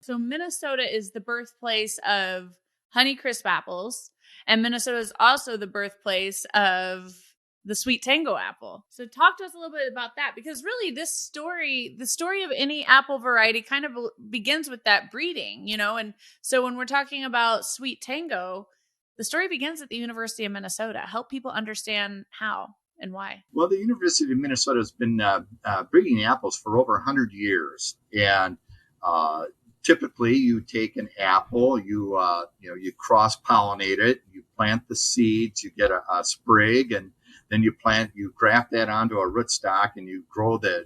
So Minnesota is the birthplace of Honeycrisp apples, and Minnesota is also the birthplace of the SweetTango apple. So talk to us a little bit about that, because really this story, the story of any apple variety kind of begins with that breeding, and so when we're talking about SweetTango, the story begins at the University of Minnesota. Help people understand how and why. Well, the University of Minnesota has been breeding apples for over 100 years, and typically you take an apple, you cross-pollinate it, you plant the seeds, you get a sprig, and then you graft that onto a rootstock, and you grow the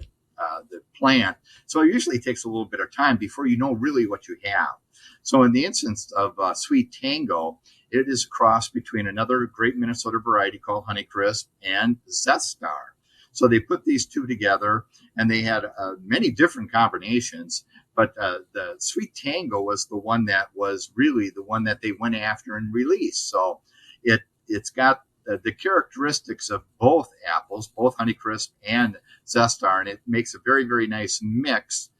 plant. So it usually takes a little bit of time before you know really what you have. So in the instance of SweetTango, it is a cross between another great Minnesota variety called Honeycrisp and Zestar. So they put these two together, and they had many different combinations, but the SweetTango was the one that was really the one that they went after and released. So it's got the characteristics of both apples, both Honeycrisp and Zestar, and it makes a very, very nice mix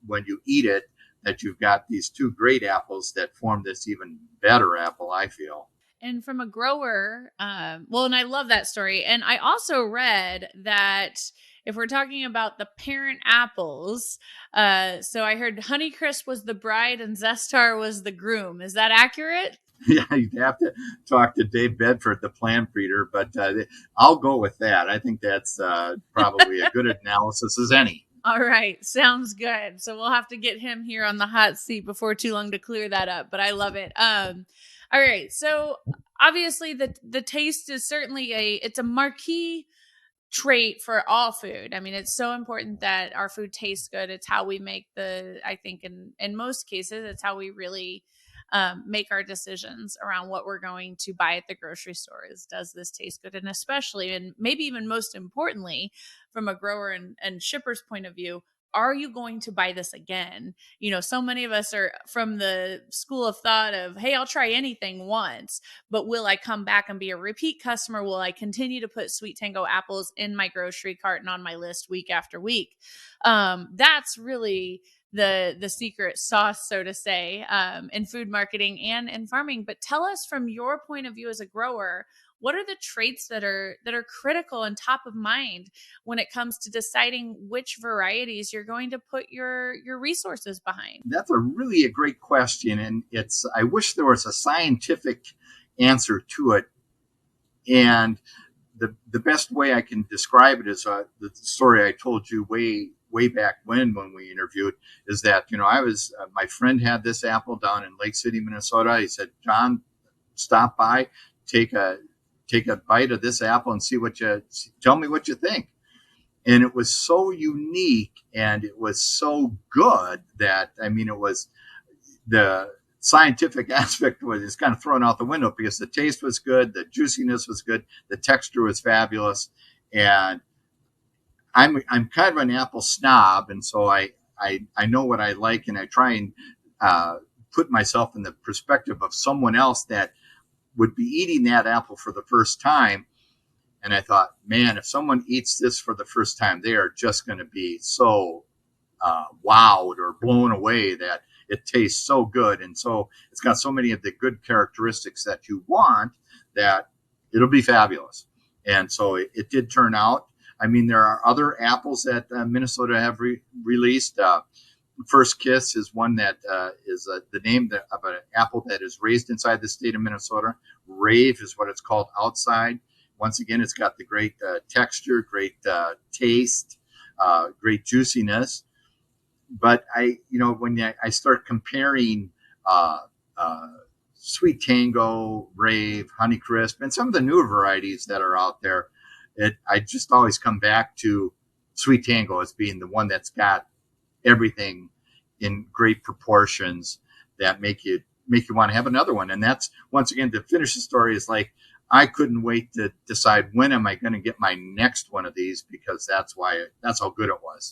when you eat it, that you've got these two great apples that form this even better apple, I feel. And from a grower, and I love that story. And I also read that if we're talking about the parent apples, so I heard Honeycrisp was the bride and Zestar was the groom. Is that accurate? Yeah, you'd have to talk to Dave Bedford, the plant breeder, but I'll go with that. I think that's probably a good analysis as any. All right. Sounds good. So we'll have to get him here on the hot seat before too long to clear that up, but I love it. All right. So obviously the taste is certainly it's a marquee trait for all food. I mean, it's so important that our food tastes good. It's how we make I think in most cases, it's how we really make our decisions around what we're going to buy at the grocery store. Does this taste good? And especially, and maybe even most importantly, from a grower and shipper's point of view, are you going to buy this again? So many of us are from the school of thought of, hey, I'll try anything once, but will I come back and be a repeat customer? Will I continue to put SweetTango apples in my grocery cart and on my list week after week? That's really the secret sauce, so to say, in food marketing and in farming. But tell us, from your point of view as a grower, what are the traits that are critical and top of mind when it comes to deciding which varieties you're going to put your resources behind? That's really a great question, and I wish there was a scientific answer to it. And the best way I can describe it is the story I told you way back when we interviewed, is that I was my friend had this apple down in Lake City, Minnesota. He said, John, stop by, take a bite of this apple and tell me what you think. And it was so unique and it was so good that, it was the scientific aspect was kind of thrown out the window, because the taste was good, the juiciness was good, the texture was fabulous. And I'm kind of an apple snob, and so I know what I like, and I try and put myself in the perspective of someone else that would be eating that apple for the first time. And I thought, man, if someone eats this for the first time, they are just going to be so wowed or blown away that it tastes so good. And so it's got so many of the good characteristics that you want that it'll be fabulous. And so it did turn out. There are other apples that Minnesota have released. First Kiss is one that is the name of an apple that is raised inside the state of Minnesota. Rave is what it's called outside. Once again, it's got the great texture, great taste, great juiciness. But when I start comparing SweetTango, Rave, Honeycrisp, and some of the newer varieties that are out there, I just always come back to SweetTango as being the one that's got everything in great proportions that make you want to have another one. And that's, once again, to finish the story, is like, I couldn't wait to decide when am I going to get my next one of these, because that's how good it was.